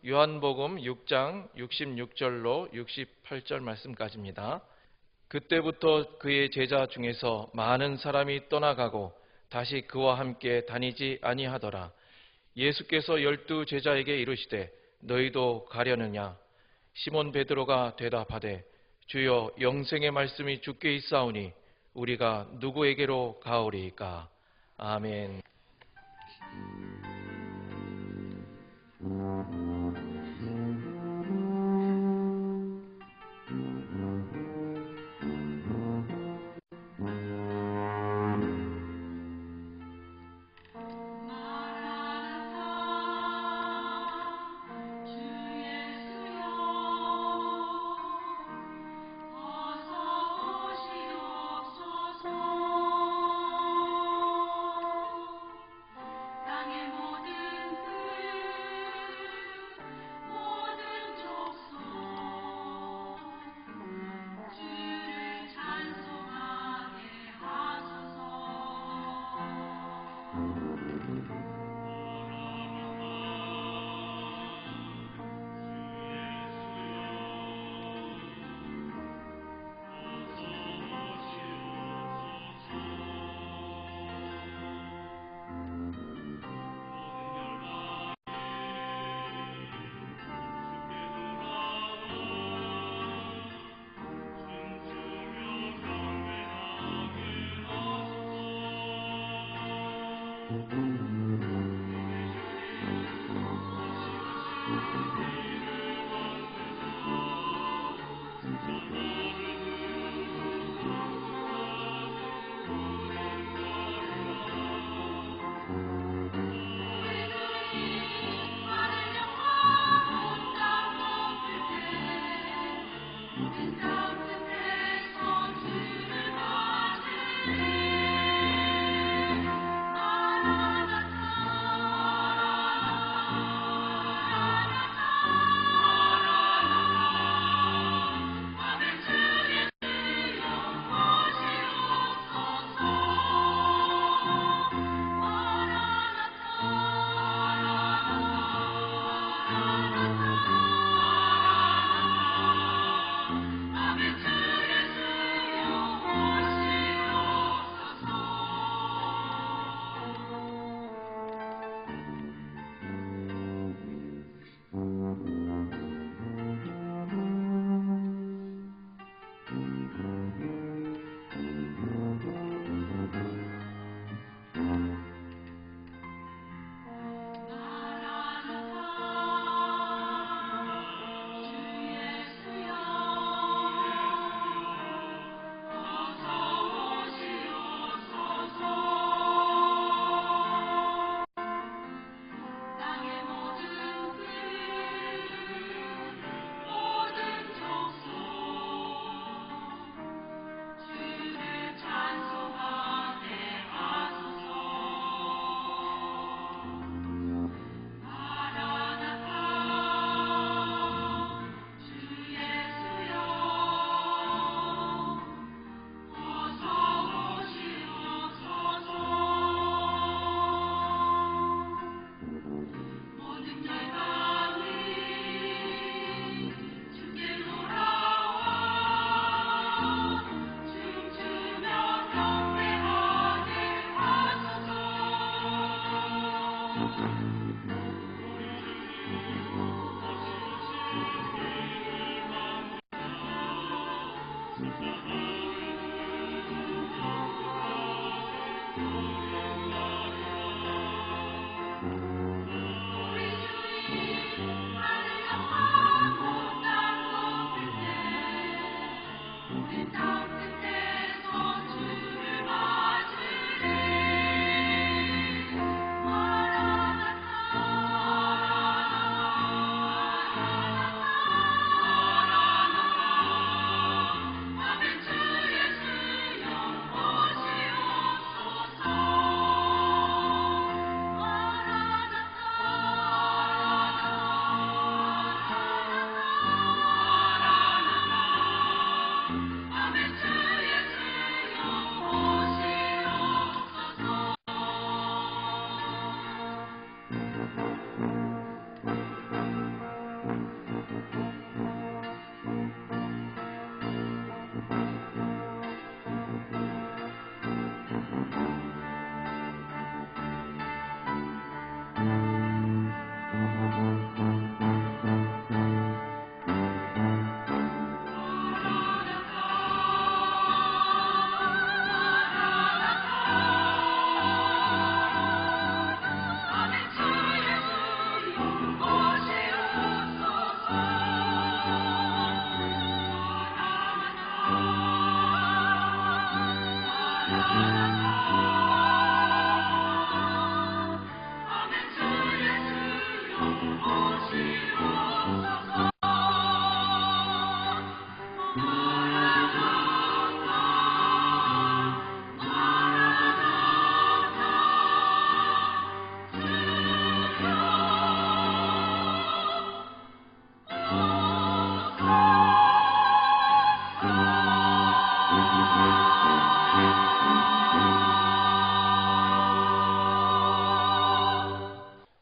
요한복음 6장 66절로 68절 말씀까지입니다. 그때부터 그의 제자 중에서 많은 사람이 떠나가고 다시 그와 함께 다니지 아니하더라. 예수께서 12 제자에게 이르시되 너희도 가려느냐? 시몬 베드로가 대답하되 주여, 영생의 말씀이 주께 있사오니 우리가 누구에게로 가오리이까? 아멘. 땅에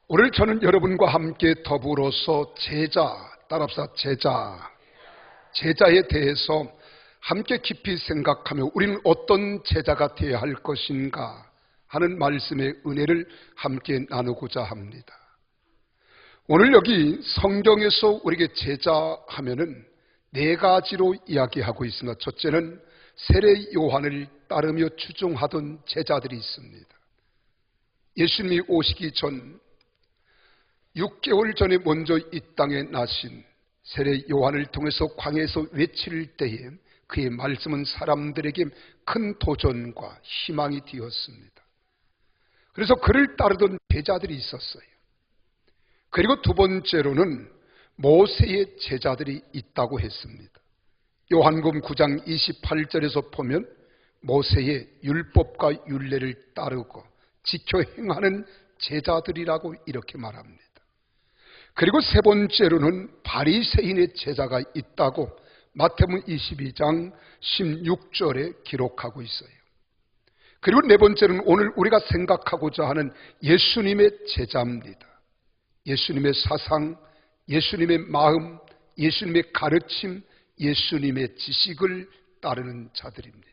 오늘 저는 여러분과 함께 더불어서 제자, 따라합시다. 제자에 대해서 함께 깊이 생각하며 우리는 어떤 제자가 되어야 할 것인가 하는 말씀의 은혜를 함께 나누고자 합니다. 오늘 여기 성경에서 우리에게 제자 하면은 네 가지로 이야기하고 있습니다. 첫째는 세례 요한을 따르며 추종하던 제자들이 있습니다. 예수님이 오시기 전 6개월 전에 먼저 이 땅에 나신 세례 요한을 통해서 광야에서 외칠 때에 그의 말씀은 사람들에게 큰 도전과 희망이 되었습니다. 그래서 그를 따르던 제자들이 있었어요. 그리고 두 번째로는 모세의 제자들이 있다고 했습니다. 요한복음 9장 28절에서 보면 모세의 율법과 율례를 따르고 지켜 행하는 제자들이라고 이렇게 말합니다. 그리고 세 번째로는 바리새인의 제자가 있다고 마태복음 22장 16절에 기록하고 있어요. 그리고 네 번째는 오늘 우리가 생각하고자 하는 예수님의 제자입니다. 예수님의 사상, 예수님의 마음, 예수님의 가르침, 예수님의 지식을 따르는 자들입니다.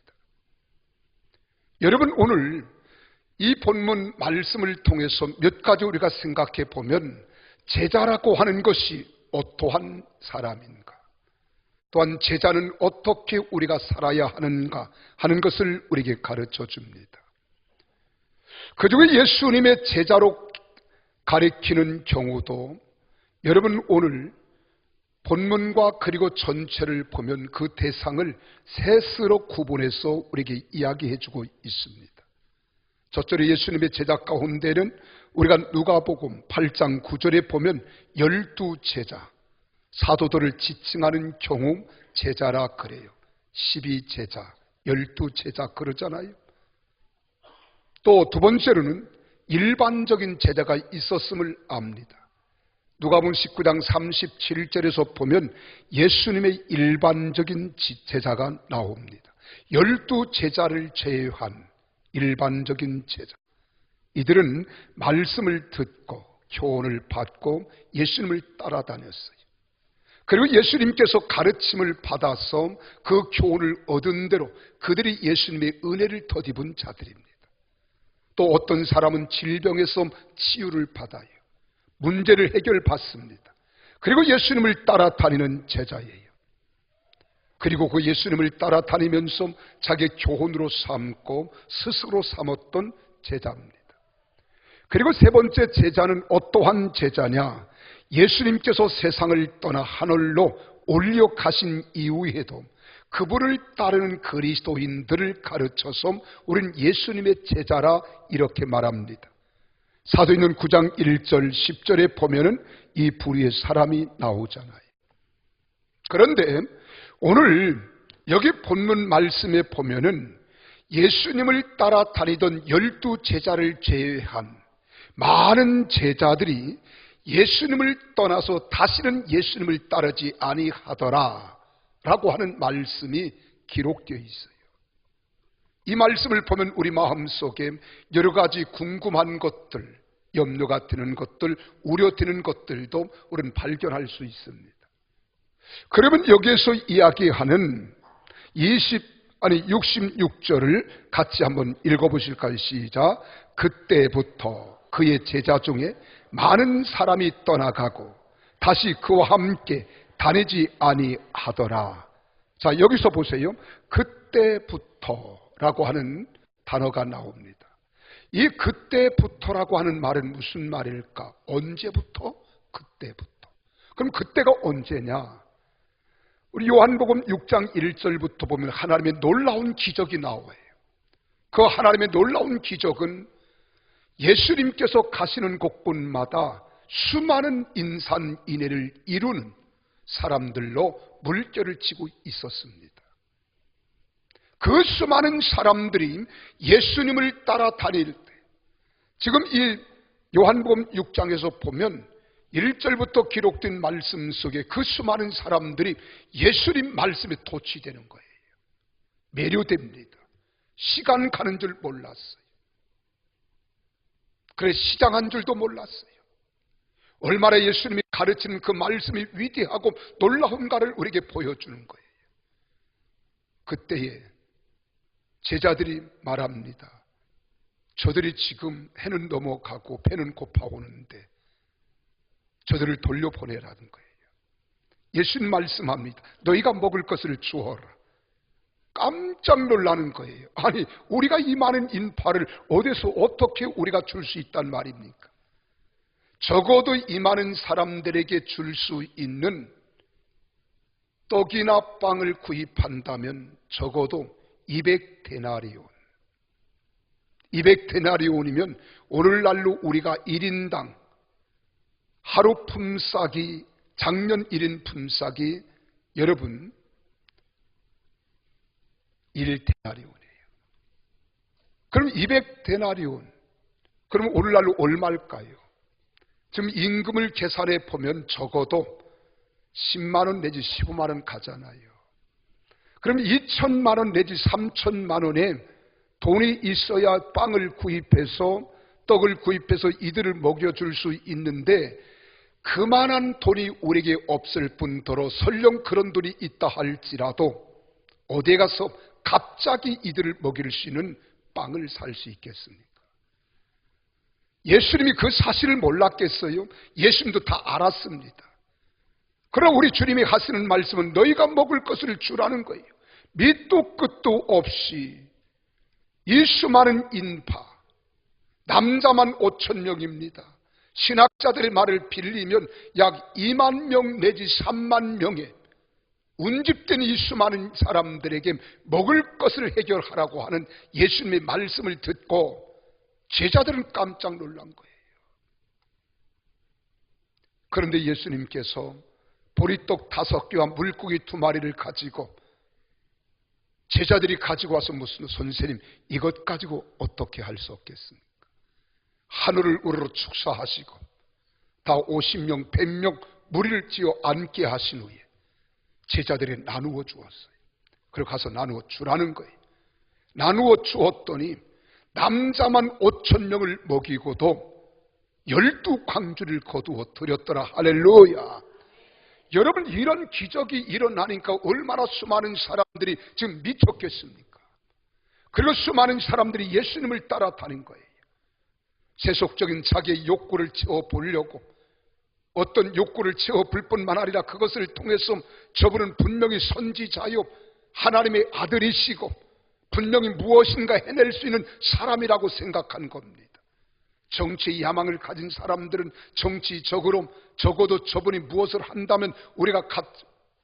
여러분, 오늘 이 본문 말씀을 통해서 몇 가지 우리가 생각해 보면 제자라고 하는 것이 어떠한 사람인가, 또한 제자는 어떻게 우리가 살아야 하는가 하는 것을 우리에게 가르쳐 줍니다. 그중에 예수님의 제자로 가리키는 경우도 여러분 오늘 본문과 그리고 전체를 보면 그 대상을 셋으로 구분해서 우리에게 이야기해 주고 있습니다. 첫째로 예수님의 제자 가운데는 우리가 누가복음 8장 9절에 보면 12제자, 사도들을 지칭하는 경우 제자라 그래요. 12제자, 12제자 그러잖아요. 또 두 번째로는 일반적인 제자가 있었음을 압니다. 누가복음 19장 37절에서 보면 예수님의 일반적인 제자가 나옵니다. 12제자를 제외한 일반적인 제자, 이들은 말씀을 듣고 교훈을 받고 예수님을 따라다녔어요. 그리고 예수님께서 가르침을 받아서 그 교훈을 얻은 대로 그들이 예수님의 은혜를 덧입은 자들입니다. 또 어떤 사람은 질병에서 치유를 받아요. 문제를 해결받습니다. 그리고 예수님을 따라다니는 제자예요. 그리고 그 예수님을 따라다니면서 자기 교훈으로 삼고 스스로 삼았던 제자입니다. 그리고 세 번째 제자는 어떠한 제자냐? 예수님께서 세상을 떠나 하늘로 올려 가신 이후에도 그분을 따르는 그리스도인들을 가르쳐서 우리는 예수님의 제자라 이렇게 말합니다. 사도행전 9장 1절 10절에 보면은 이 부류의 사람이 나오잖아요. 그런데 오늘 여기 본문 말씀에 보면은 예수님을 따라다니던 12제자를 제외한 많은 제자들이 예수님을 떠나서 다시는 예수님을 따르지 아니하더라 라고 하는 말씀이 기록되어 있어요. 이 말씀을 보면 우리 마음속에 여러 가지 궁금한 것들, 염려가 되는 것들, 우려되는 것들도 우리는 발견할 수 있습니다. 그러면 여기에서 이야기하는 66절을 같이 한번 읽어보실까요? 시작. 그때부터 그의 제자 중에 많은 사람이 떠나가고 다시 그와 함께 다니지 아니하더라. 자, 여기서 보세요. 그때부터라고 하는 단어가 나옵니다. 이 그때부터라고 하는 말은 무슨 말일까? 언제부터? 그때부터. 그럼 그때가 언제냐? 우리 요한복음 6장 1절부터 보면 하나님의 놀라운 기적이 나와요. 그 하나님의 놀라운 기적은 예수님께서 가시는 곳곳마다 수많은 인산인해를 이루는 사람들로 물결을 치고 있었습니다. 그 수많은 사람들이 예수님을 따라다닐 때, 지금 이 요한복음 6장에서 보면 1절부터 기록된 말씀 속에 그 수많은 사람들이 예수님 말씀에 도취되는 거예요. 매료됩니다. 시간 가는 줄 몰랐어요. 그래, 시장한 줄도 몰랐어요. 얼마나 예수님이 가르치는 그 말씀이 위대하고 놀라운가를 우리에게 보여주는 거예요. 그때에 제자들이 말합니다. 저들이 지금 해는 넘어가고 배는 고파오는데 저들을 돌려보내라는 거예요. 예수님 말씀합니다. 너희가 먹을 것을 주어라. 깜짝 놀라는 거예요. 아니, 우리가 이 많은 인파를 어디서 어떻게 우리가 줄 수 있단 말입니까? 적어도 이 많은 사람들에게 줄 수 있는 떡이나 빵을 구입한다면 적어도 200데나리온. 200데나리온이면 오늘날로 우리가 1인당 하루 품삯이, 작년 1인 품삯이 여러분 1데나리온이에요. 그럼 200데나리온, 그럼 오늘날로 얼마일까요? 지금 임금을 계산해 보면 적어도 10만 원 내지 15만 원 가잖아요. 그럼 2천만 원 내지 3천만 원에 돈이 있어야 빵을 구입해서, 떡을 구입해서 이들을 먹여줄 수 있는데, 그만한 돈이 우리에게 없을 뿐더러 설령 그런 돈이 있다 할지라도 어디에 가서 갑자기 이들을 먹일 수 있는 빵을 살 수 있겠습니까? 예수님이 그 사실을 몰랐겠어요? 예수님도 다 알았습니다. 그러나 우리 주님이 하시는 말씀은 너희가 먹을 것을 주라는 거예요. 밑도 끝도 없이 이 수많은 인파, 남자만 5천 명입니다. 신학자들의 말을 빌리면 약 2만 명 내지 3만 명의 운집된 이 수많은 사람들에게 먹을 것을 해결하라고 하는 예수님의 말씀을 듣고 제자들은 깜짝 놀란 거예요. 그런데 예수님께서 보리떡 5개와 물고기 2마리를 가지고 제자들이 가지고 와서 무슨, 선생님 이것 가지고 어떻게 할 수 없겠습니까? 하늘을 우러러 축사하시고 다 50명 100명 무리를 지어 앉게 하신 후에 제자들이 나누어 주었어요. 그리고 가서 나누어 주라는 거예요. 나누어 주었더니 남자만 5천 명을 먹이고도 12광주를 거두어 드렸더라. 할렐루야. 여러분, 이런 기적이 일어나니까 얼마나 수많은 사람들이 지금 미쳤겠습니까? 그리고 수많은 사람들이 예수님을 따라다닌 거예요. 세속적인 자기의 욕구를 채워보려고, 어떤 욕구를 채워볼 뿐만 아니라 그것을 통해서 저분은 분명히 선지자요 하나님의 아들이시고 분명히 무엇인가 해낼 수 있는 사람이라고 생각한 겁니다. 정치의 야망을 가진 사람들은 정치적으로 적어도 저분이 무엇을 한다면 우리가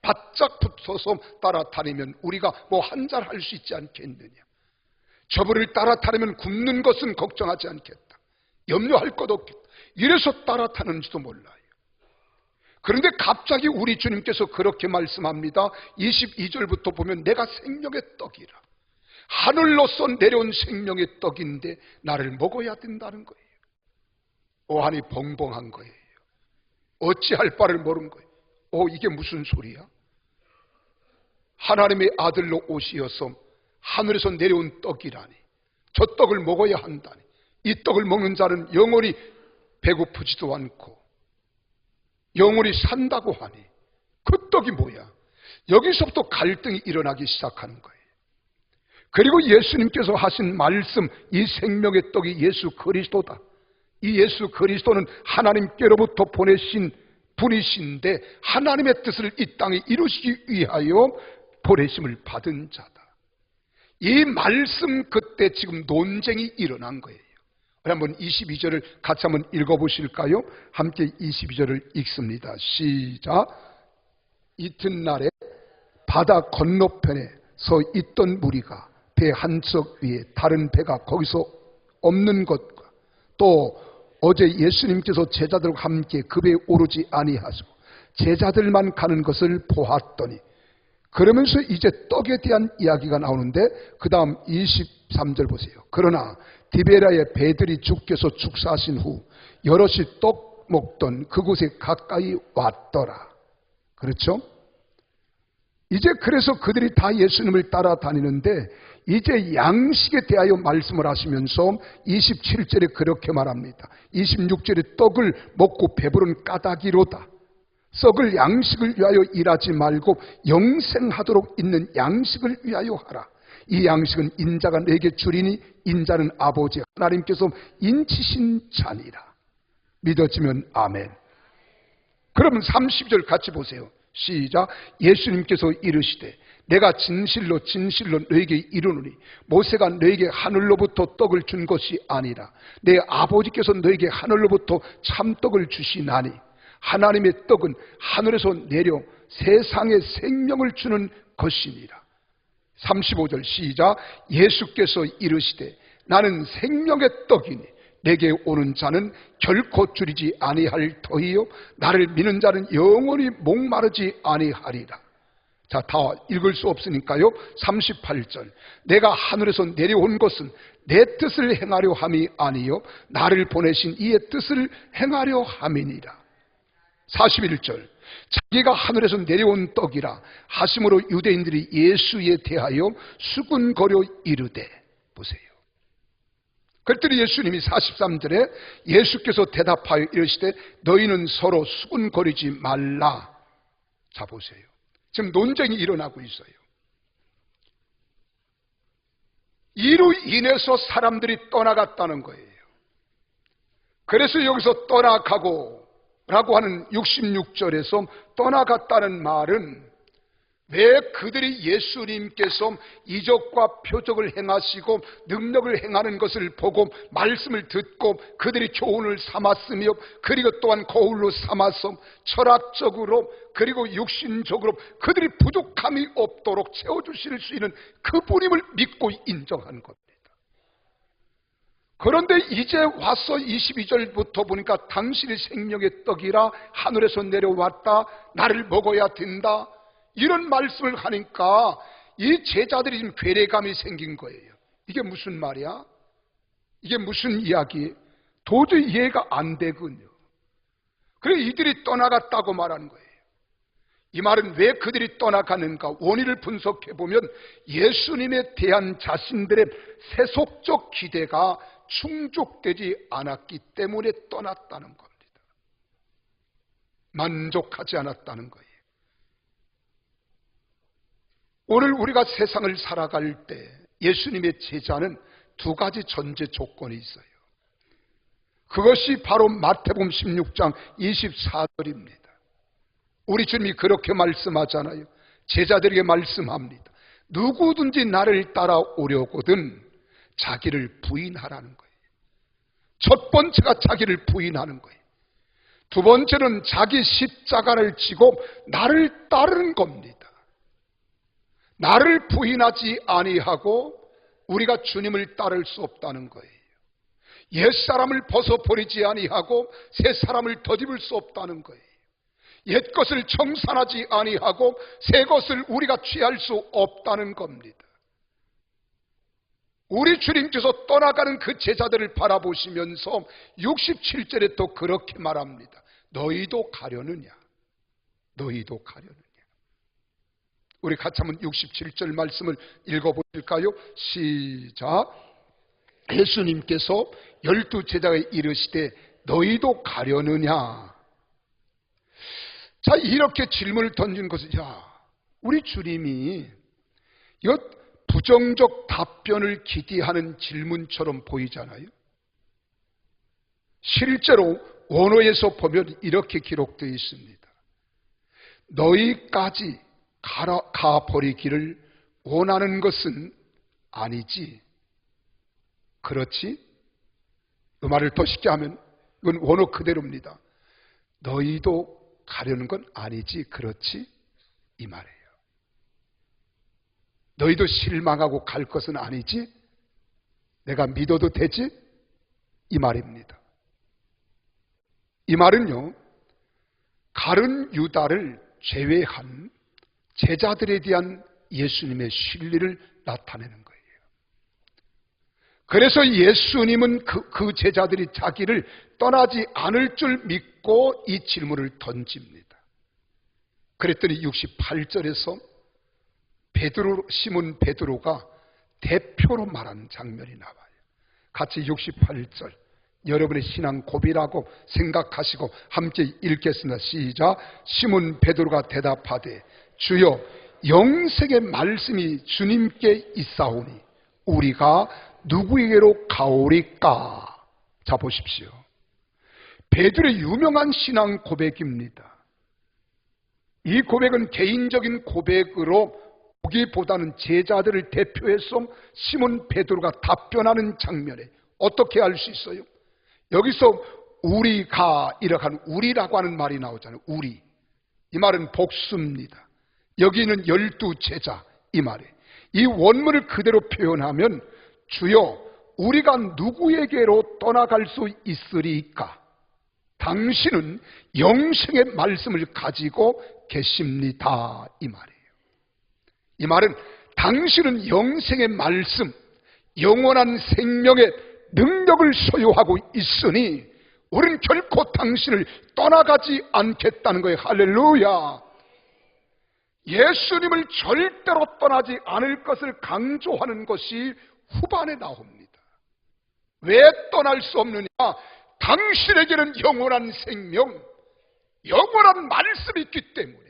바짝 붙어서 따라다니면 우리가 뭐 한 잘 할 수 있지 않겠느냐. 저분을 따라다니면 굶는 것은 걱정하지 않겠다. 염려할 것 없겠다. 이래서 따라타는지도 몰라요. 그런데 갑자기 우리 주님께서 그렇게 말씀합니다. 22절부터 보면 내가 생명의 떡이라. 하늘로서 내려온 생명의 떡인데 나를 먹어야 된다는 거예요. 오한이 벙벙한 거예요. 어찌할 바를 모른 거예요. 이게 무슨 소리야? 하나님의 아들로 오시어서 하늘에서 내려온 떡이라니. 저 떡을 먹어야 한다니. 이 떡을 먹는 자는 영원히 배고프지도 않고 영원히 산다고 하니 그 떡이 뭐야? 여기서부터 갈등이 일어나기 시작하는 거예요. 그리고 예수님께서 하신 말씀, 이 생명의 떡이 예수 그리스도다. 이 예수 그리스도는 하나님께로부터 보내신 분이신데 하나님의 뜻을 이 땅에 이루시기 위하여 보내심을 받은 자다. 이 말씀 끝에 지금 논쟁이 일어난 거예요. 한번 22절을 같이 한번 읽어보실까요? 함께 22절을 읽습니다. 시작. 이튿날에 바다 건너편에 서 있던 무리가 배 한 척 위에 다른 배가 거기서 없는 것과 또 어제 예수님께서 제자들과 함께 급에 오르지 아니하시고 제자들만 가는 것을 보았더니, 그러면서 이제 떡에 대한 이야기가 나오는데 그 다음 23절 보세요. 그러나 디베라의 배들이 주께서 축사하신 후 여럿이 떡 먹던 그곳에 가까이 왔더라. 그렇죠? 이제 그래서 그들이 다 예수님을 따라다니는데 이제 양식에 대하여 말씀을 하시면서 27절에 그렇게 말합니다. 26절에 떡을 먹고 배부른 까닭이로다. 썩을 양식을 위하여 일하지 말고 영생하도록 있는 양식을 위하여 하라. 이 양식은 인자가 내게 주리니 인자는 아버지 하나님께서 인치신 자니라. 믿어지면 아멘. 그러면 30절 같이 보세요. 시작. 예수님께서 이르시되 내가 진실로 진실로 너에게 이르노니 모세가 너에게 하늘로부터 떡을 준 것이 아니라 내 아버지께서 너에게 하늘로부터 참떡을 주시나니 하나님의 떡은 하늘에서 내려 세상에 생명을 주는 것이니라. 35절 시작. 예수께서 이르시되 나는 생명의 떡이니 내게 오는 자는 결코 줄이지 아니할 터이요 나를 믿는 자는 영원히 목마르지 아니하리라. 자, 다 읽을 수 없으니까요. 38절 내가 하늘에서 내려온 것은 내 뜻을 행하려 함이 아니요 나를 보내신 이의 뜻을 행하려 함이니라. 41절 자기가 하늘에서 내려온 떡이라 하심으로 유대인들이 예수에 대하여 수군거려 이르되, 보세요. 그랬더니 예수님이 43절에 예수께서 대답하여 이르시되 너희는 서로 수군거리지 말라. 자, 보세요. 지금 논쟁이 일어나고 있어요. 이로 인해서 사람들이 떠나갔다는 거예요. 그래서 여기서 떠나가고 라고 하는 66절에서 떠나갔다는 말은 왜 그들이 예수님께서 이적과 표적을 행하시고 능력을 행하는 것을 보고 말씀을 듣고 그들이 교훈을 삼았으며 그리고 또한 거울로 삼아서 철학적으로 그리고 육신적으로 그들이 부족함이 없도록 채워주실 수 있는 그분임을 믿고 인정한 겁니다. 그런데 이제 와서 22절부터 보니까 당신이 생명의 떡이라 하늘에서 내려왔다 나를 먹어야 된다 이런 말씀을 하니까 이 제자들이 지금 괴례감이 생긴 거예요. 이게 무슨 말이야? 이게 무슨 이야기? 도저히 이해가 안 되군요. 그래서 이들이 떠나갔다고 말하는 거예요. 이 말은 왜 그들이 떠나가는가? 원인을 분석해보면 예수님에 대한 자신들의 세속적 기대가 충족되지 않았기 때문에 떠났다는 겁니다. 만족하지 않았다는 거예요. 오늘 우리가 세상을 살아갈 때 예수님의 제자는 두 가지 전제 조건이 있어요. 그것이 바로 마태복음 16장 24절입니다. 우리 주님이 그렇게 말씀하잖아요. 제자들에게 말씀합니다. 누구든지 나를 따라오려거든 자기를 부인하라는 거예요. 첫 번째가 자기를 부인하는 거예요. 두 번째는 자기 십자가를 지고 나를 따르는 겁니다. 나를 부인하지 아니하고 우리가 주님을 따를 수 없다는 거예요. 옛사람을 벗어버리지 아니하고 새사람을 덧입을 수 없다는 거예요. 옛것을 청산하지 아니하고 새것을 우리가 취할 수 없다는 겁니다. 우리 주님께서 떠나가는 그 제자들을 바라보시면서 67절에 또 그렇게 말합니다. 너희도 가려느냐? 너희도 가려느냐? 우리 같이 한번 67절 말씀을 읽어보실까요? 시작. 예수님께서 12제자에 이르시되 너희도 가려느냐? 자, 이렇게 질문을 던진 것은 우리 주님이 이거 부정적 답변을 기대하는 질문처럼 보이잖아요. 실제로 원어에서 보면 이렇게 기록되어 있습니다. 너희까지 가버리기를 원하는 것은 아니지. 그렇지? 그 말을 더 쉽게 하면 이건 원어 그대로입니다. 너희도 가려는 건 아니지. 그렇지? 이 말이에요. 너희도 실망하고 갈 것은 아니지? 내가 믿어도 되지? 이 말입니다. 이 말은요, 가룟 유다를 제외한 제자들에 대한 예수님의 신리를 나타내는 거예요. 그래서 예수님은 그 제자들이 자기를 떠나지 않을 줄 믿고 이 질문을 던집니다. 그랬더니 68절에서 시몬 베드로가 대표로 말한 장면이 나와요. 같이 68절 여러분의 신앙 고비라고 생각하시고 함께 읽겠습니다. 시작. 시몬 베드로가 대답하되 주여 영생의 말씀이 주님께 있사오니 우리가 누구에게로 가오리까? 자 보십시오. 베드로의 유명한 신앙 고백입니다. 이 고백은 개인적인 고백으로 보기보다는 제자들을 대표해서 시몬 베드로가 답변하는 장면에 어떻게 알 수 있어요? 여기서 우리가 이렇게 하는 우리라고 하는 말이 나오잖아요. 우리. 이 말은 복수입니다. 여기는 12제자 이 말에 이 원문을 그대로 표현하면 주여 우리가 누구에게로 떠나갈 수 있으리까? 당신은 영생의 말씀을 가지고 계십니다. 이 말이에요. 이 말은 당신은 영생의 말씀, 영원한 생명의 능력을 소유하고 있으니 우리는 결코 당신을 떠나가지 않겠다는 거예요. 할렐루야. 예수님을 절대로 떠나지 않을 것을 강조하는 것이 후반에 나옵니다. 왜 떠날 수 없느냐? 당신에게는 영원한 생명, 영원한 말씀이 있기 때문에.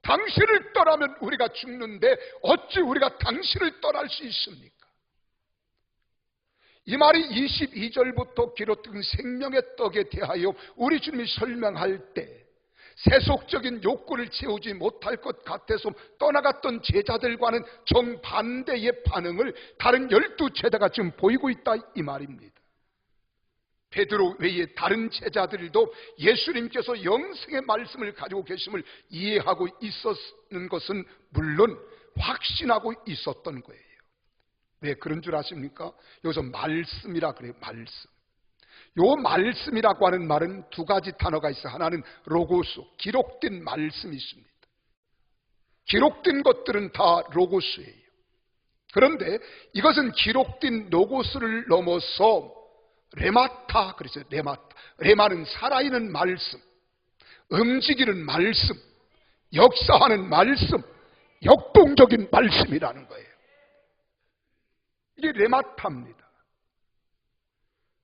당신을 떠나면 우리가 죽는데 어찌 우리가 당신을 떠날 수 있습니까? 이 말이 22절부터 기록된 생명의 떡에 대하여 우리 주님이 설명할 때 세속적인 욕구를 채우지 못할 것 같아서 떠나갔던 제자들과는 정반대의 반응을 다른 12제자가 지금 보이고 있다 이 말입니다. 베드로 외에 다른 제자들도 예수님께서 영생의 말씀을 가지고 계심을 이해하고 있었는 것은 물론 확신하고 있었던 거예요. 왜 그런 줄 아십니까? 여기서 말씀이라 그래요. 말씀. 요 말씀이라고 하는 말은 두 가지 단어가 있어요. 하나는 로고스, 기록된 말씀이 있습니다. 기록된 것들은 다 로고스예요. 그런데 이것은 기록된 로고스를 넘어서 레마타, 그래서 레마타. 레마는 살아있는 말씀, 움직이는 말씀, 역사하는 말씀, 역동적인 말씀이라는 거예요. 이게 레마타입니다.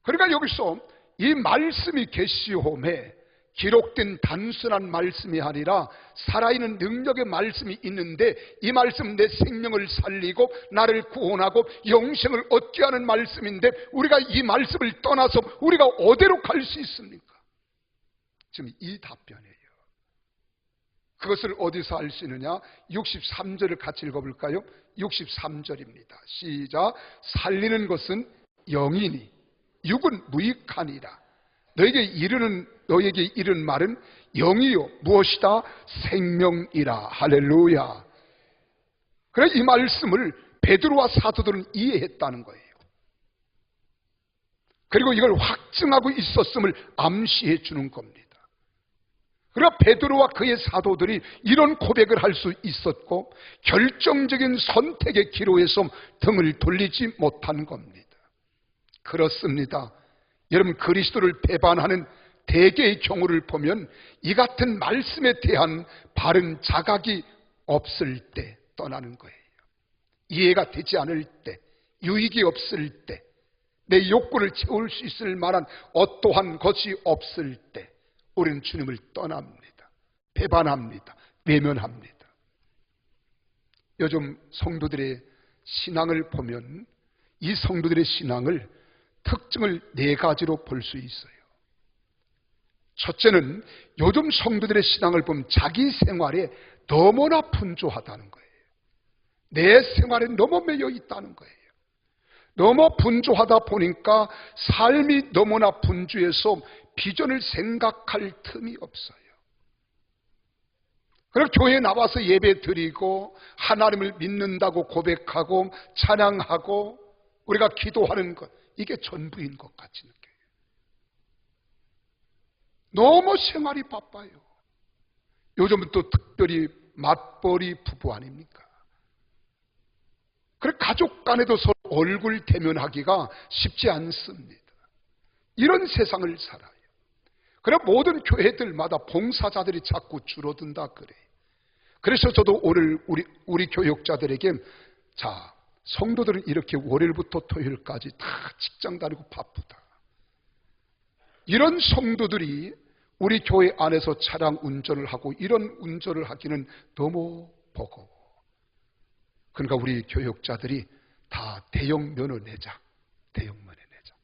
그러니까 여기서 이 말씀이 계시홈에 기록된 단순한 말씀이 아니라 살아있는 능력의 말씀이 있는데 이 말씀 내 생명을 살리고 나를 구원하고 영생을 얻게 하는 말씀인데 우리가 이 말씀을 떠나서 우리가 어디로 갈 수 있습니까? 지금 이 답변이에요. 그것을 어디서 알 수 있느냐? 63절을 같이 읽어볼까요? 63절입니다. 시작. 살리는 것은 영이니 육은 무익하니라. 너에게 이르는 말은 영이요 무엇이다? 생명이라. 할렐루야. 그래 이 말씀을 베드로와 사도들은 이해했다는 거예요. 그리고 이걸 확증하고 있었음을 암시해 주는 겁니다. 그러나 베드로와 그의 사도들이 이런 고백을 할 수 있었고 결정적인 선택의 기로에서 등을 돌리지 못한 겁니다. 그렇습니다. 여러분 그리스도를 배반하는 대개의 경우를 보면 이 같은 말씀에 대한 바른 자각이 없을 때 떠나는 거예요. 이해가 되지 않을 때, 유익이 없을 때, 내 욕구를 채울 수 있을 만한 어떠한 것이 없을 때 우리는 주님을 떠납니다. 배반합니다. 외면합니다. 요즘 성도들의 신앙을 보면 이 성도들의 신앙을 특징을 4가지로 볼 수 있어요. 첫째는 요즘 성도들의 신앙을 보면 자기 생활에 너무나 분주하다는 거예요. 내 생활에 너무 매여 있다는 거예요. 너무 분주하다 보니까 삶이 너무나 분주해서 비전을 생각할 틈이 없어요. 그럼 교회에 나와서 예배 드리고 하나님을 믿는다고 고백하고 찬양하고 우리가 기도하는 것 이게 전부인 것 같이 느껴요. 너무 생활이 바빠요. 요즘은 또 특별히 맞벌이 부부 아닙니까? 그래 가족 간에도 서로 얼굴 대면하기가 쉽지 않습니다. 이런 세상을 살아요. 그래 모든 교회들마다 봉사자들이 자꾸 줄어든다 그래. 그래서 저도 오늘 우리 교육자들에게 자, 성도들은 이렇게 월요일부터 토요일까지 다 직장 다니고 바쁘다. 이런 성도들이 우리 교회 안에서 차량 운전을 하고 이런 운전을 하기는 너무 버거워. 그러니까 우리 교육자들이 다 대형 면허 내자. 대형 면허 내자.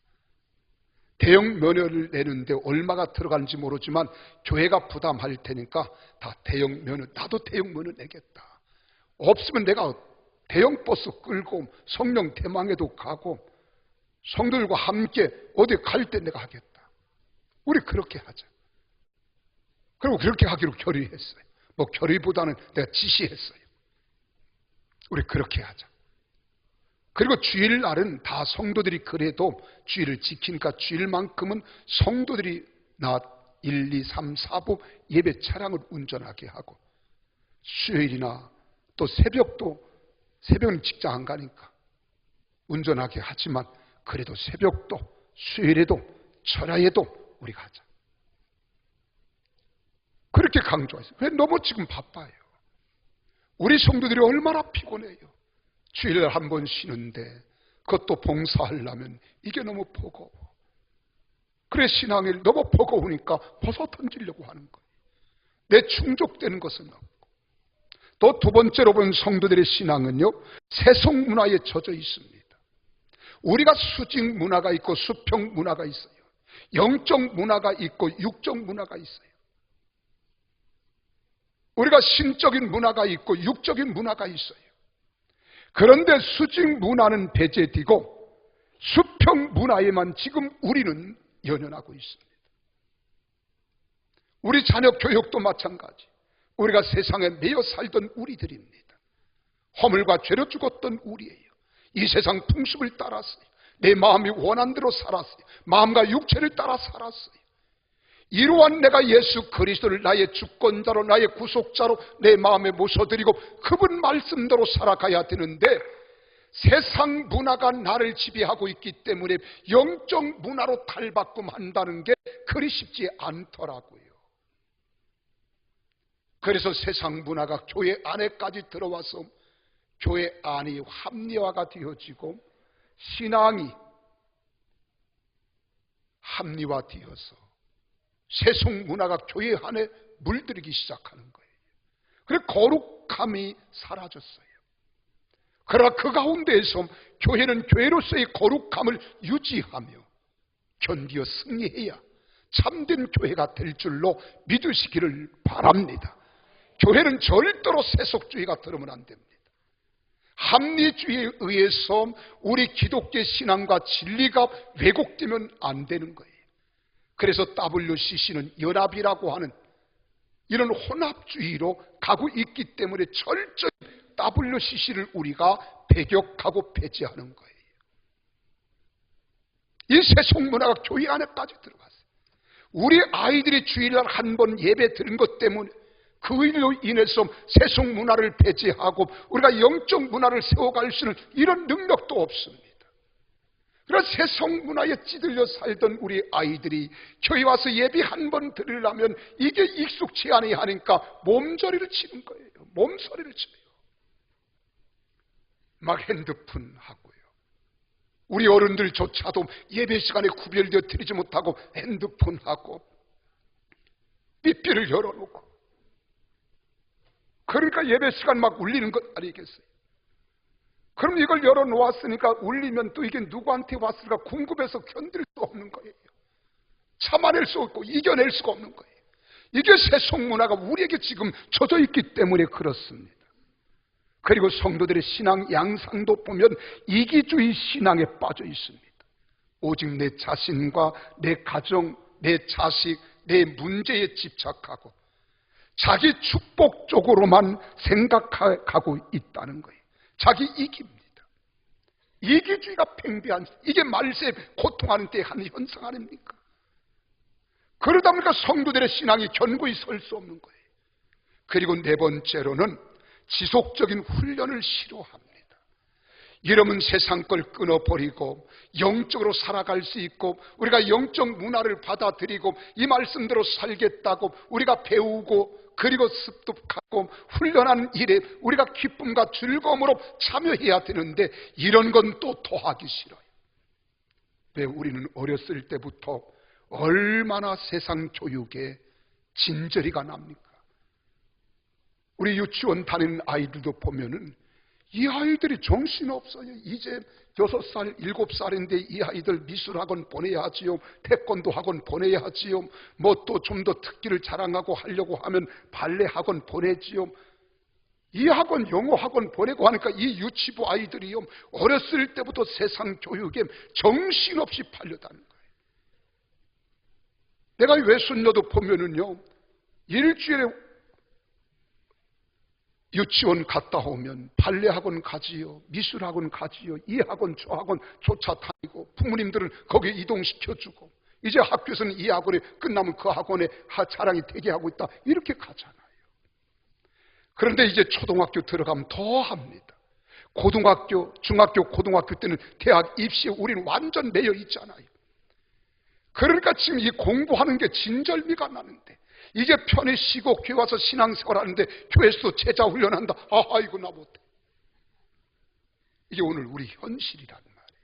대형 면허를 내는데 얼마가 들어가는지 모르지만 교회가 부담할 테니까 다 대형 면허, 나도 대형 면허 내겠다. 없으면 내가 대형 버스 끌고 성령 대망에도 가고 성도들과 함께 어디 갈 때 내가 하겠다. 우리 그렇게 하자. 그리고 그렇게 하기로 결의했어요. 뭐 결의보다는 내가 지시했어요. 우리 그렇게 하자. 그리고 주일날은 다 성도들이 그래도 주일을 지키니까 주일만큼은 성도들이 나 1, 2, 3, 4부 예배 차량을 운전하게 하고 수요일이나 또 새벽은 직장 안 가니까 운전하게 하지만 그래도 새벽도 수요일에도 철야에도 우리가 하자. 그렇게 강조했어요. 왜 너무 지금 바빠요. 우리 성도들이 얼마나 피곤해요. 주일날 한 번 쉬는데 그것도 봉사하려면 이게 너무 버거워. 그래 신앙이 너무 버거우니까 벗어 던지려고 하는 거예요. 내 충족되는 것은 없고. 또 두 번째로 본 성도들의 신앙은요, 세속 문화에 젖어 있습니다. 우리가 수직 문화가 있고 수평 문화가 있어요. 영적 문화가 있고 육적 문화가 있어요. 우리가 신적인 문화가 있고 육적인 문화가 있어요. 그런데 수직 문화는 배제되고 수평 문화에만 지금 우리는 연연하고 있습니다. 우리 자녀 교육도 마찬가지. 우리가 세상에 매여 살던 우리들입니다. 허물과 죄로 죽었던 우리예요. 이 세상 풍습을 따랐어요. 내 마음이 원한 대로 살았어요. 마음과 육체를 따라 살았어요. 이러한 내가 예수 그리스도를 나의 주권자로 나의 구속자로 내 마음에 모셔드리고 그분 말씀대로 살아가야 되는데 세상 문화가 나를 지배하고 있기 때문에 영적 문화로 탈바꿈한다는 게 그리 쉽지 않더라고요. 그래서 세상 문화가 교회 안에까지 들어와서 교회 안이 합리화가 되어지고 신앙이 합리화되어서 세속 문화가 교회 안에 물들이기 시작하는 거예요. 그래서 거룩함이 사라졌어요. 그러나 그 가운데에서 교회는 교회로서의 거룩함을 유지하며 견디어 승리해야 참된 교회가 될 줄로 믿으시기를 바랍니다. 교회는 절대로 세속주의가 들으면 안 됩니다. 합리주의에 의해서 우리 기독교 신앙과 진리가 왜곡되면 안 되는 거예요. 그래서 WCC는 연합이라고 하는 이런 혼합주의로 가고 있기 때문에 철저히 WCC를 우리가 배격하고 배제하는 거예요. 이 세속 문화가 교회 안에까지 들어갔어요. 우리 아이들이 주일날 한 번 예배 드린 것 때문에 그 일로 인해서 세속 문화를 배제하고 우리가 영적 문화를 세워갈 수 있는 이런 능력도 없습니다. 그래서 세속 문화에 찌들려 살던 우리 아이들이 교회 와서 예배 한 번 드리려면 이게 익숙치 않아 하니까 몸서리를 치는 거예요. 몸서리를 쳐요. 막 핸드폰 하고요. 우리 어른들조차도 예배 시간에 구별되어 드리지 못하고 핸드폰 하고 삐삐를 열어놓고 그러니까 예배 시간 막 울리는 것 아니겠어요? 그럼 이걸 열어놓았으니까 울리면 또 이게 누구한테 왔을까 궁금해서 견딜 수 없는 거예요. 참아낼 수 없고 이겨낼 수가 없는 거예요. 이게 세속 문화가 우리에게 지금 젖어 있기 때문에 그렇습니다. 그리고 성도들의 신앙 양상도 보면 이기주의 신앙에 빠져 있습니다. 오직 내 자신과 내 가정, 내 자식, 내 문제에 집착하고 자기 축복 쪽으로만 생각하고 있다는 거예요. 자기 이기입니다. 이기주의가 팽배한, 이게 말세 고통하는 때 한 현상 아닙니까? 그러다 보니까 성도들의 신앙이 견고히 설 수 없는 거예요. 그리고 네 번째로는 지속적인 훈련을 싫어합니다. 이러면 세상 걸 끊어버리고 영적으로 살아갈 수 있고 우리가 영적 문화를 받아들이고 이 말씀대로 살겠다고 우리가 배우고 그리고 습득하고 훈련하는 일에 우리가 기쁨과 즐거움으로 참여해야 되는데 이런 건 또 더하기 싫어요. 왜? 우리는 어렸을 때부터 얼마나 세상 교육에 진저리가 납니까? 우리 유치원 다니는 아이들도 보면은 이 아이들이 정신없어요. 이제 6살, 7살인데 이 아이들 미술학원 보내야 하지요. 태권도 학원 보내야 하지요. 뭐 또 좀 더 특기를 자랑하고 하려고 하면 발레 학원 보내지요. 이 학원, 영어 학원 보내고 하니까 이 유치부 아이들이요. 어렸을 때부터 세상 교육에 정신없이 팔려다는 거예요. 내가 외손녀도 보면은요. 일주일에 유치원 갔다 오면 발레 학원 가지요, 미술 학원 가지요, 이 학원 저 학원 쫓아다니고 부모님들은 거기에 이동시켜주고 이제 학교에서는 이 학원에 끝나면 그 학원에 자랑이 되게 하고 있다 이렇게 가잖아요. 그런데 이제 초등학교 들어가면 더 합니다. 고등학교, 중학교, 고등학교 때는 대학 입시에 우리는 완전 매여 있잖아요. 그러니까 지금 이 공부하는 게 진절미가 나는데 이제 편히 쉬고 교회 와서 신앙생활 하는데 교회에서도 제자 훈련한다. 아이고 나 못해. 이게 오늘 우리 현실이란 말이에요.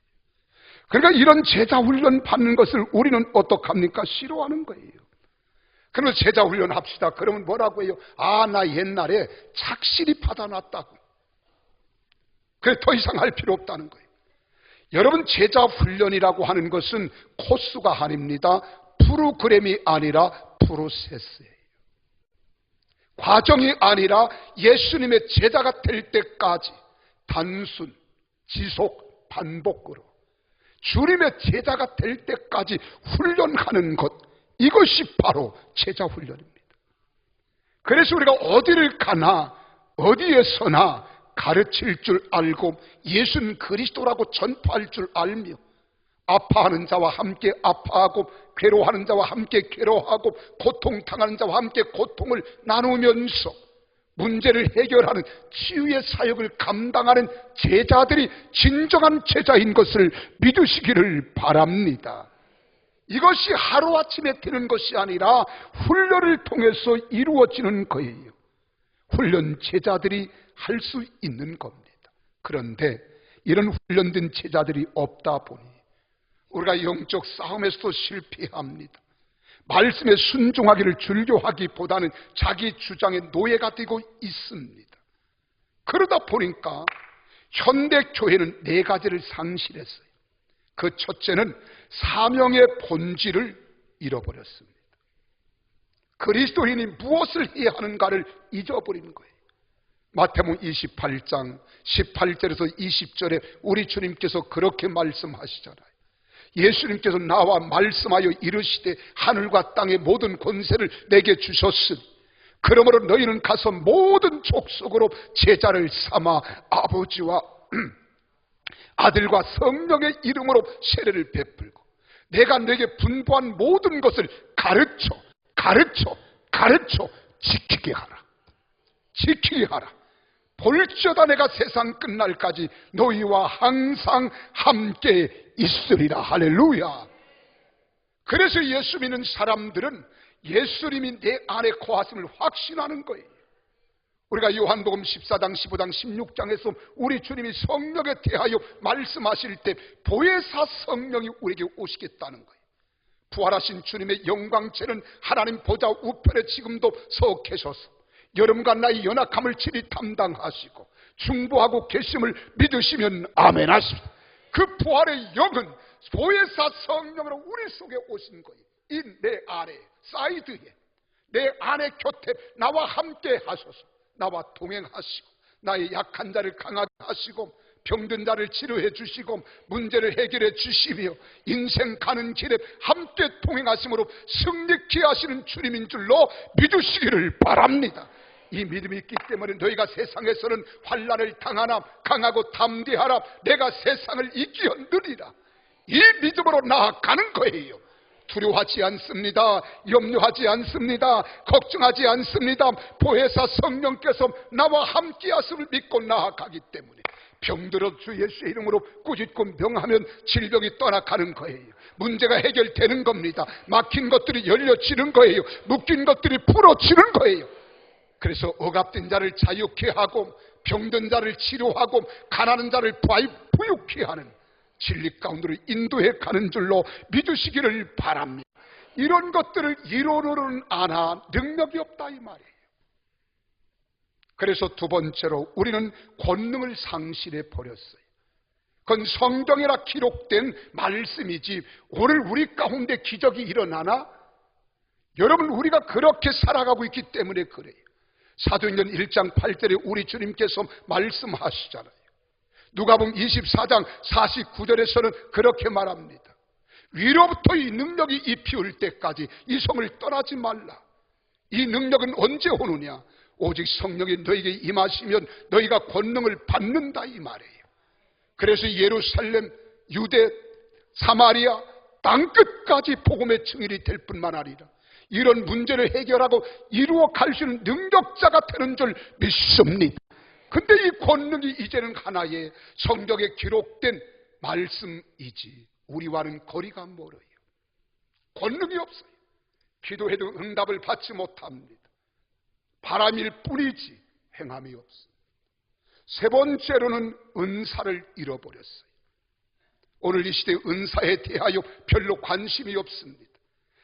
그러니까 이런 제자 훈련 받는 것을 우리는 어떡합니까? 싫어하는 거예요. 그러면 제자 훈련 합시다. 그러면 뭐라고 해요? 나 옛날에 착실히 받아놨다고. 그래 더 이상 할 필요 없다는 거예요. 여러분 제자 훈련이라고 하는 것은 코스가 아닙니다. 프로그램이 아니라 프로세스예요. 과정이 아니라 예수님의 제자가 될 때까지 단순, 지속, 반복으로 주님의 제자가 될 때까지 훈련하는 것, 이것이 바로 제자 훈련입니다. 그래서 우리가 어디를 가나 어디에서나 가르칠 줄 알고 예수는 그리스도라고 전파할 줄 알며 아파하는 자와 함께 아파하고 괴로워하는 자와 함께 괴로워하고 고통당하는 자와 함께 고통을 나누면서 문제를 해결하는 치유의 사역을 감당하는 제자들이 진정한 제자인 것을 믿으시기를 바랍니다. 이것이 하루아침에 되는 것이 아니라 훈련을 통해서 이루어지는 거예요. 훈련 제자들이 할 수 있는 겁니다. 그런데 이런 훈련된 제자들이 없다 보니 우리가 영적 싸움에서도 실패합니다. 말씀에 순종하기를 즐겨하기보다는 자기 주장의 노예가 되고 있습니다. 그러다 보니까 현대교회는 4가지를 상실했어요. 그 첫째는 사명의 본질을 잃어버렸습니다. 그리스도인이 무엇을 해야 하는가를 잊어버리는 거예요. 마태복음 28장 18절에서 20절에 우리 주님께서 그렇게 말씀하시잖아요. 예수님께서 나와 말씀하여 이르시되 하늘과 땅의 모든 권세를 내게 주셨으니 그러므로 너희는 가서 모든 족속으로 제자를 삼아 아버지와 아들과 성령의 이름으로 세례를 베풀고 내가 너에게 분부한 모든 것을 가르쳐 지키게 하라. 지키게 하라. 볼지어다 내가 세상 끝날까지 너희와 항상 함께 있으리라. 할렐루야. 그래서 예수 믿는 사람들은 예수님이 내 안에 거하심을 확신하는 거예요. 우리가 요한복음 14장, 15장, 16장에서 우리 주님이 성령에 대하여 말씀하실 때 보혜사 성령이 우리에게 오시겠다는 거예요. 부활하신 주님의 영광체는 하나님 보좌 우편에 지금도 서 계셔서 여러분과 나의 연약함을 친히 담당하시고 중보하고 계심을 믿으시면 아멘 하십시오. 그 부활의 영은 보혜사 성령으로 우리 속에 오신 거예요. 이 내 안에 사이드에 내 안에 곁에 나와 함께 하소서. 나와 동행하시고 나의 약한 자를 강하게 하시고 병든 자를 치료해 주시고 문제를 해결해 주시며 인생 가는 길에 함께 동행하심으로 승리케 하시는 주님인 줄로 믿으시기를 바랍니다. 이 믿음이 있기 때문에 너희가 세상에서는 환난을 당하나 강하고 담대하라. 내가 세상을 이기었느니라. 이 믿음으로 나아가는 거예요. 두려워하지 않습니다. 염려하지 않습니다. 걱정하지 않습니다. 보혜사 성령께서 나와 함께 하심을 믿고 나아가기 때문에 병들어 주 예수의 이름으로 꾸짖고 병하면 질병이 떠나가는 거예요. 문제가 해결되는 겁니다. 막힌 것들이 열려지는 거예요. 묶인 것들이 풀어지는 거예요. 그래서 억압된 자를 자유케 하고 병든 자를 치료하고 가난한 자를 부유케 하는 진리 가운데로 인도해 가는 줄로 믿으시기를 바랍니다. 이런 것들을 이론으로는 아나 능력이 없다 이 말이에요. 그래서 두 번째로 우리는 권능을 상실해 버렸어요. 그건 성경이라 기록된 말씀이지 오늘 우리 가운데 기적이 일어나나? 여러분, 우리가 그렇게 살아가고 있기 때문에 그래요. 사도행전 1장 8절에 우리 주님께서 말씀하시잖아요. 누가복음 24장 49절에서는 그렇게 말합니다. 위로부터 이 능력이 입히올 때까지 이 성을 떠나지 말라. 이 능력은 언제 오느냐? 오직 성령이 너에게 임하시면 너희가 권능을 받는다 이 말이에요. 그래서 예루살렘, 유대, 사마리아 땅끝까지 복음의 증인이 될 뿐만 아니라 이런 문제를 해결하고 이루어 갈 수 있는 능력자가 되는 줄 믿습니다. 근데 이 권능이 이제는 하나의 성경에 기록된 말씀이지 우리와는 거리가 멀어요. 권능이 없어요. 기도해도 응답을 받지 못합니다. 바람일 뿐이지 행함이 없어요. 세 번째로는 은사를 잃어버렸어요. 오늘 이 시대의 은사에 대하여 별로 관심이 없습니다.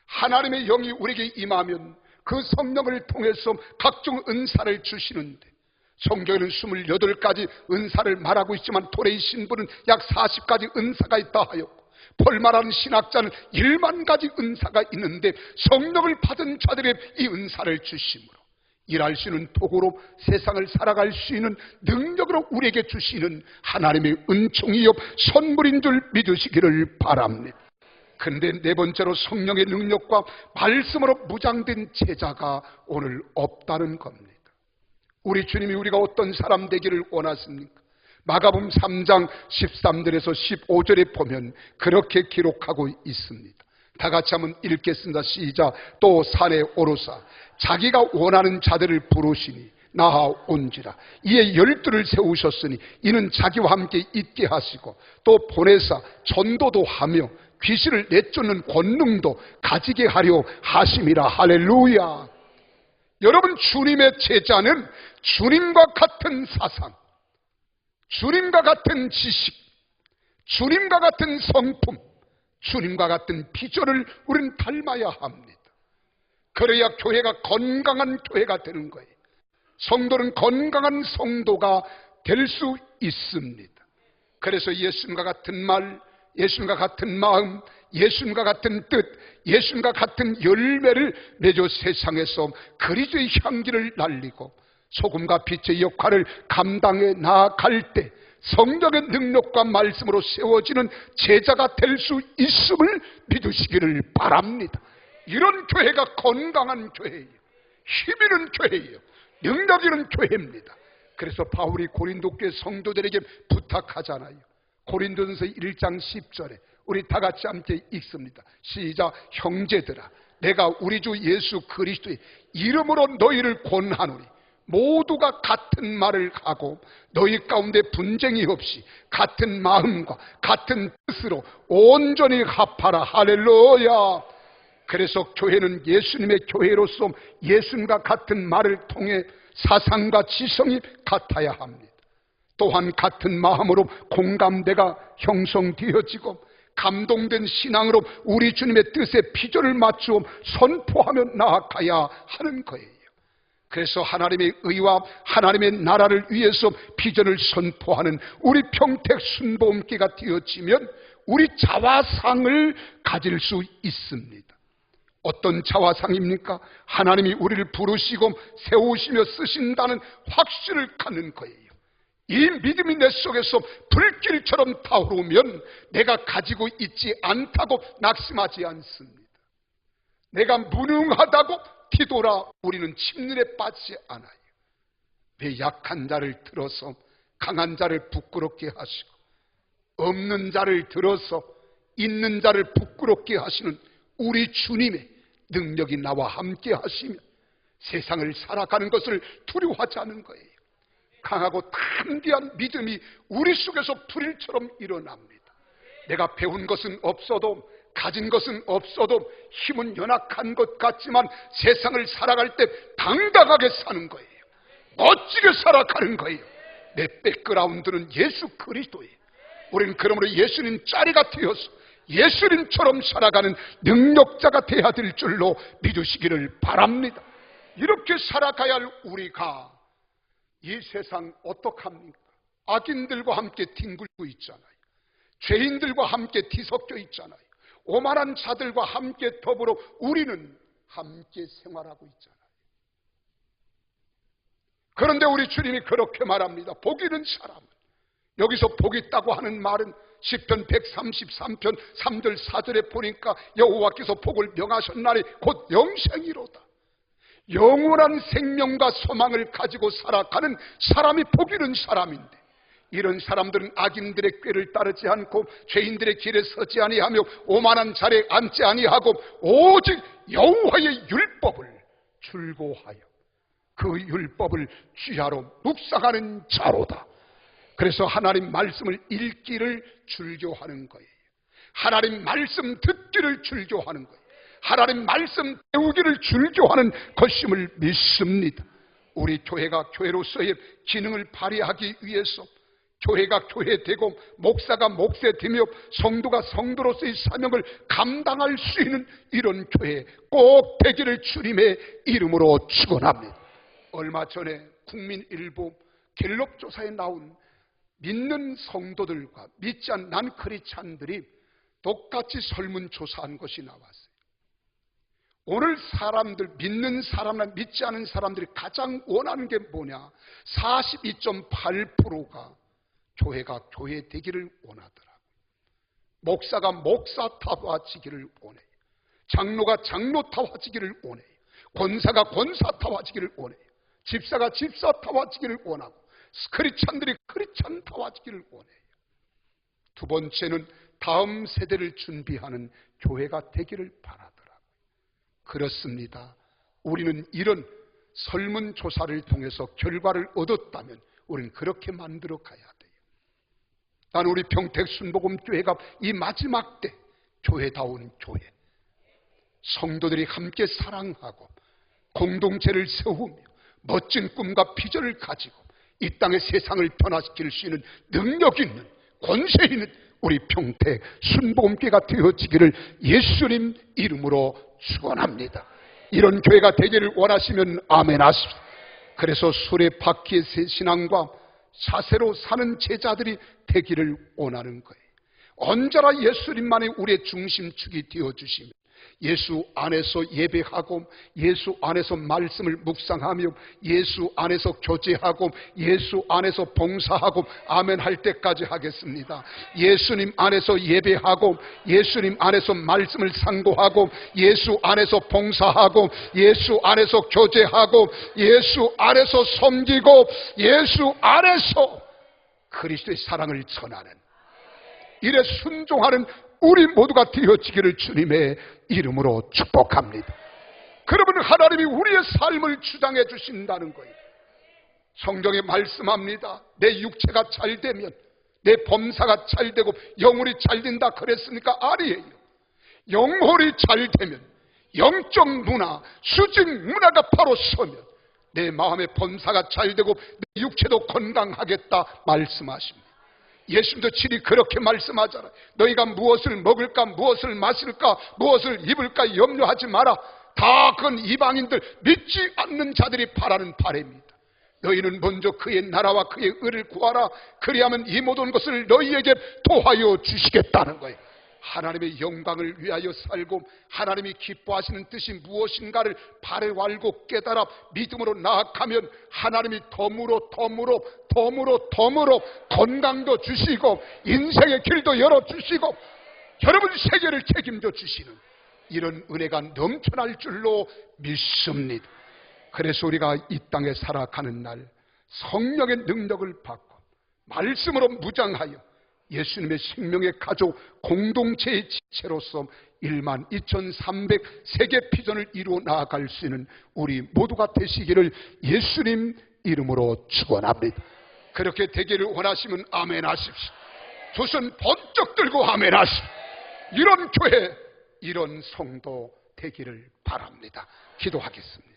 하나님의 영이 우리에게 임하면 그 성령을 통해서 각종 은사를 주시는데 성경에는 28가지 은사를 말하고 있지만 도래의 신부는 약 40가지 은사가 있다 하였고 볼마라는 신학자는 1만 가지 은사가 있는데 성령을 받은 자들의 이 은사를 주심으로 일할 수 있는 도구로 세상을 살아갈 수 있는 능력으로 우리에게 주시는 하나님의 은총이요 선물인 줄 믿으시기를 바랍니다. 그런데 네 번째로 성령의 능력과 말씀으로 무장된 제자가 오늘 없다는 겁니다. 우리 주님이 우리가 어떤 사람 되기를 원하십니까? 마가복음 3장 13절에서 15절에 보면 그렇게 기록하고 있습니다. 다 같이 한번 읽겠습니다. 시작. 또 산에 오르사 자기가 원하는 자들을 부르시니 나아온지라. 이에 12를 세우셨으니 이는 자기와 함께 있게 하시고 또 보내사 전도도 하며 귀신을 내쫓는 권능도 가지게 하려 하심이라. 할렐루야. 여러분, 주님의 제자는 주님과 같은 사상, 주님과 같은 지식, 주님과 같은 성품, 주님과 같은 비전을 우리는 닮아야 합니다. 그래야 교회가 건강한 교회가 되는 거예요. 성도는 건강한 성도가 될 수 있습니다. 그래서 예수님과 같은 말, 예수님과 같은 마음, 예수님과 같은 뜻, 예수님과 같은 열매를 맺어 세상에서 그리스도의 향기를 날리고 소금과 빛의 역할을 감당해 나아갈 때 성령의 능력과 말씀으로 세워지는 제자가 될 수 있음을 믿으시기를 바랍니다. 이런 교회가 건강한 교회예요. 힘 있는 교회예요. 능력 있는 교회입니다. 그래서 바울이 고린도 교회 성도들에게 부탁하잖아요. 고린도전서 1장 10절에 우리 다 같이 함께 읽습니다. 시작. 형제들아, 내가 우리 주 예수 그리스도의 이름으로 너희를 권하노니 모두가 같은 말을 하고 너희 가운데 분쟁이 없이 같은 마음과 같은 뜻으로 온전히 합하라. 할렐루야. 그래서 교회는 예수님의 교회로서 예수님과 같은 말을 통해 사상과 지성이 같아야 합니다. 또한 같은 마음으로 공감대가 형성되어지고 감동된 신앙으로 우리 주님의 뜻에 비전을 맞추어 선포하며 나아가야 하는 거예요. 그래서 하나님의 의와 하나님의 나라를 위해서 비전을 선포하는 우리 평택 순복음교회가 되어지면 우리 자화상을 가질 수 있습니다. 어떤 자화상입니까? 하나님이 우리를 부르시고 세우시며 쓰신다는 확신을 갖는 거예요. 이 믿음이 내 속에서 불길처럼 타오르면 내가 가지고 있지 않다고 낙심하지 않습니다. 내가 무능하다고 뒤돌아 우리는 침륜에 빠지지 않아요. 내 약한 자를 들어서 강한 자를 부끄럽게 하시고 없는 자를 들어서 있는 자를 부끄럽게 하시는 우리 주님의 능력이 나와 함께 하시며 세상을 살아가는 것을 두려워하지 않은 거예요. 강하고 담대한 믿음이 우리 속에서 불일처럼 일어납니다. 내가 배운 것은 없어도, 가진 것은 없어도, 힘은 연약한 것 같지만 세상을 살아갈 때 당당하게 사는 거예요. 멋지게 살아가는 거예요. 내 백그라운드는 예수 그리스도예요. 우리는 그러므로 예수님 짜리가 되어서 예수님처럼 살아가는 능력자가 되어야 될 줄로 믿으시기를 바랍니다. 이렇게 살아가야 할 우리가 이 세상 어떡합니까? 악인들과 함께 뒹굴고 있잖아요. 죄인들과 함께 뒤섞여 있잖아요. 오만한 자들과 함께 더불어 우리는 함께 생활하고 있잖아요. 그런데 우리 주님이 그렇게 말합니다. 복 있는 사람은, 여기서 복 있다고 하는 말은 시편 133편 3절 4절에 보니까 여호와께서 복을 명하셨나니 곧 영생이로다. 영원한 생명과 소망을 가지고 살아가는 사람이 복 있는 사람인데, 이런 사람들은 악인들의 꾀를 따르지 않고 죄인들의 길에 서지 아니하며 오만한 자리에 앉지 아니하고 오직 여호와의 율법을 즐거워하여 그 율법을 쥐하로 묵상하는 자로다. 그래서 하나님 말씀을 읽기를 즐겨하는 거예요. 하나님 말씀 듣기를 즐겨하는 거예요. 하나님 말씀 배우기를 즐겨하는 것임을 믿습니다. 우리 교회가 교회로서의 기능을 발휘하기 위해서, 교회가 교회되고 목사가 목사되며 성도가 성도로서의 사명을 감당할 수 있는 이런 교회 꼭 되기를 주님의 이름으로 축원합니다. 얼마 전에 국민일보 갤럽 조사에 나온 믿는 성도들과 믿지 않는 난 크리스찬들이 똑같이 설문조사한 것이 나왔어요. 오늘 사람들, 믿는 사람이나 믿지 않은 사람들이 가장 원하는 게 뭐냐? 42.8%가 교회가 교회 되기를 원하더라고요. 목사가 목사타워지기를 원해요. 장로가 장로타워지기를 원해요. 권사가 권사타워지기를 원해요. 집사가 집사타워지기를 원하고, 크리스찬들이 크리스찬타워지기를 원해요. 두 번째는 다음 세대를 준비하는 교회가 되기를 바라더라고요. 그렇습니다. 우리는 이런 설문조사를 통해서 결과를 얻었다면 우리는 그렇게 만들어 가야 돼요. 나는 우리 평택 순복음교회가 이 마지막 때 교회다운 교회, 성도들이 함께 사랑하고 공동체를 세우며 멋진 꿈과 비전을 가지고 이 땅의 세상을 변화시킬 수 있는 능력 있는, 권세 있는 우리 평택 순복음교회가 되어지기를 예수님 이름으로 축원합니다. 이런 교회가 되기를 원하시면 아멘 하십시오. 그래서 수레바퀴의 신앙과 자세로 사는 제자들이 되기를 원하는 거예요. 언제나 예수님만이 우리의 중심축이 되어주시며 예수 안에서 예배하고 예수 안에서 말씀을 묵상하며 예수 안에서 교제하고 예수 안에서 봉사하고 아멘 할 때까지 하겠습니다. 예수님 안에서 예배하고 예수님 안에서 말씀을 상고하고 예수 안에서 봉사하고 예수 안에서 교제하고 예수 안에서 섬기고 예수 안에서 그리스도의 사랑을 전하는, 이래 순종하는 우리 모두가 되어지기를 주님의 이름으로 축복합니다. 그러면 하나님이 우리의 삶을 주장해 주신다는 거예요. 성경에 말씀합니다. 내 육체가 잘 되면 내 범사가 잘 되고 영혼이 잘 된다 그랬습니까? 아니에요. 영혼이 잘 되면 영적 문화, 수직 문화가 바로 서면 내 마음의 범사가 잘 되고 내 육체도 건강하겠다 말씀하십니다. 예수님도 친히 그렇게 말씀하잖아요. 너희가 무엇을 먹을까, 무엇을 마실까, 무엇을 입을까 염려하지 마라. 다 그건 이방인들, 믿지 않는 자들이 바라는 바람입니다. 너희는 먼저 그의 나라와 그의 의를 구하라. 그리하면 이 모든 것을 너희에게 도하여 주시겠다는 거예요. 하나님의 영광을 위하여 살고 하나님이 기뻐하시는 뜻이 무엇인가를 바로 알고 깨달아 믿음으로 나아가면 하나님이 덤으로 건강도 주시고 인생의 길도 열어주시고 여러분 세계를 책임져 주시는 이런 은혜가 넘쳐날 줄로 믿습니다. 그래서 우리가 이 땅에 살아가는 날 성령의 능력을 받고 말씀으로 무장하여 예수님의 생명의 가족 공동체의 지체로서 12,300세계 비전을 이루어 나아갈 수 있는 우리 모두가 되시기를 예수님 이름으로 축원합니다. 그렇게 되기를 원하시면 아멘 하십시오. 두 손 번쩍 들고 아멘 하십시오. 이런 교회, 이런 성도 되기를 바랍니다. 기도하겠습니다.